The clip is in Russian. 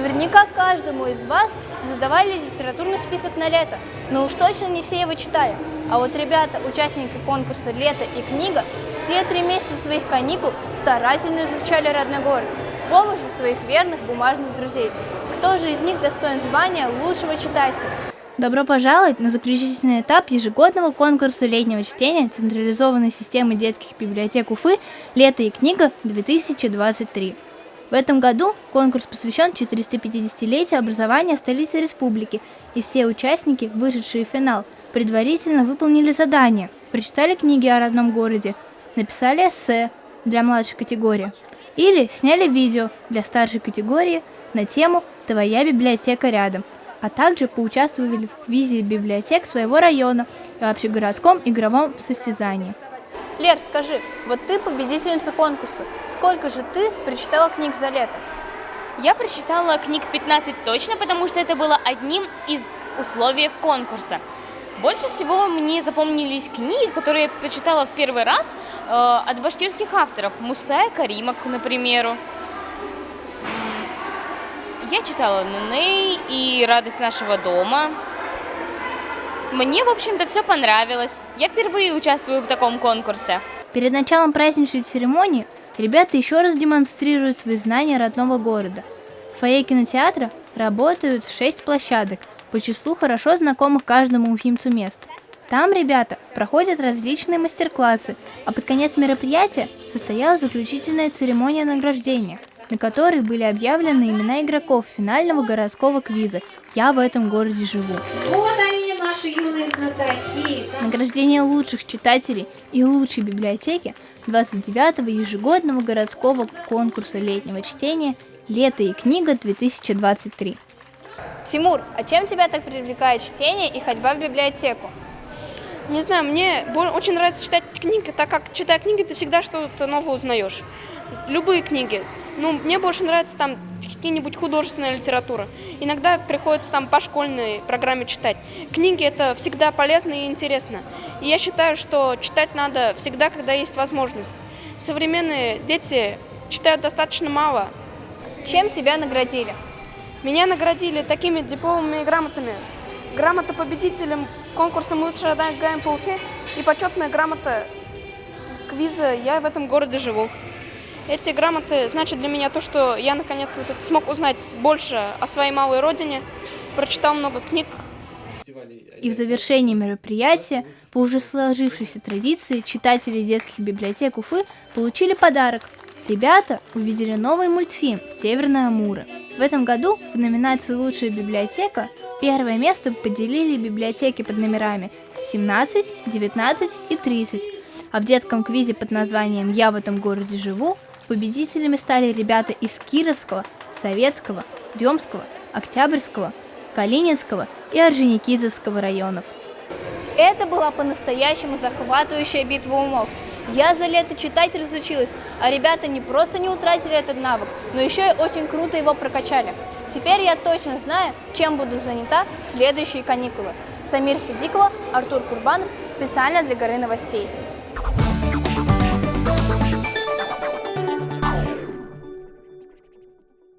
Наверняка каждому из вас задавали литературный список на лето, но уж точно не все его читали. А вот ребята, участники конкурса «Лето и книга», все 3 месяца своих каникул старательно изучали родной город с помощью своих верных бумажных друзей. Кто же из них достоин звания лучшего читателя? Добро пожаловать на заключительный этап ежегодного конкурса летнего чтения централизованной системы детских библиотек Уфы «Лето и книга-2023». В этом году конкурс посвящен 450-летию образования столицы республики, и все участники, вышедшие в финал, предварительно выполнили задания, прочитали книги о родном городе, написали эссе для младшей категории или сняли видео для старшей категории на тему «Твоя библиотека рядом», а также поучаствовали в квизе библиотек своего района и общегородском игровом состязании. Лер, скажи, вот ты победительница конкурса. Сколько же ты прочитала книг за лето? Я прочитала книг 15 точно, потому что это было одним из условий конкурса. Больше всего мне запомнились книги, которые я прочитала в первый раз от башкирских авторов. Мустая Каримок, например. Я читала «Нуней» и «Радость нашего дома». Мне, в общем-то, все понравилось. Я впервые участвую в таком конкурсе. Перед началом праздничной церемонии ребята еще раз демонстрируют свои знания родного города. В фойе кинотеатра работают 6 площадок по числу хорошо знакомых каждому уфимцу мест. Там ребята проходят различные мастер-классы, а под конец мероприятия состоялась заключительная церемония награждения, на которой были объявлены имена игроков финального городского квиза «Я в этом городе живу». Вот они, наши юные знатоки. Награждение лучших читателей и лучшей библиотеки 29-го ежегодного городского конкурса летнего чтения «Лето и книга-2023». Тимур, а чем тебя так привлекает чтение и ходьба в библиотеку? Не знаю, мне очень нравится читать книги, так как, читая книги, ты всегда что-то новое узнаешь. Любые книги. Мне больше нравится там какие-нибудь художественная литература. Иногда приходится там по школьной программе читать. Книги – это всегда полезно и интересно. И я считаю, что читать надо всегда, когда есть возможность. Современные дети читают достаточно мало. Чем тебя наградили? Меня наградили такими дипломами и грамотами. Грамота победителем конкурса «Мы шагаем по Уфе» и почетная грамота квиза «Я в этом городе живу». Эти грамоты значат для меня то, что я наконец смог узнать больше о своей малой родине, прочитал много книг. И в завершении мероприятия, по уже сложившейся традиции, читатели детских библиотек Уфы получили подарок. Ребята увидели новый мультфильм «Северная Амура». В этом году в номинации «Лучшая библиотека» первое место поделили библиотеки под номерами 17, 19 и 30, а в детском квизе под названием «Я в этом городе живу» победителями стали ребята из Кировского, Советского, Демского, Октябрьского, Калининского и Орджоникидзевского районов. Это была по-настоящему захватывающая битва умов. Я за лето читать разучилась, а ребята не просто не утратили этот навык, но еще и очень круто его прокачали. Теперь я точно знаю, чем буду занята в следующие каникулы. Самир Сидикова, Артур Курбанов, специально для Горы новостей.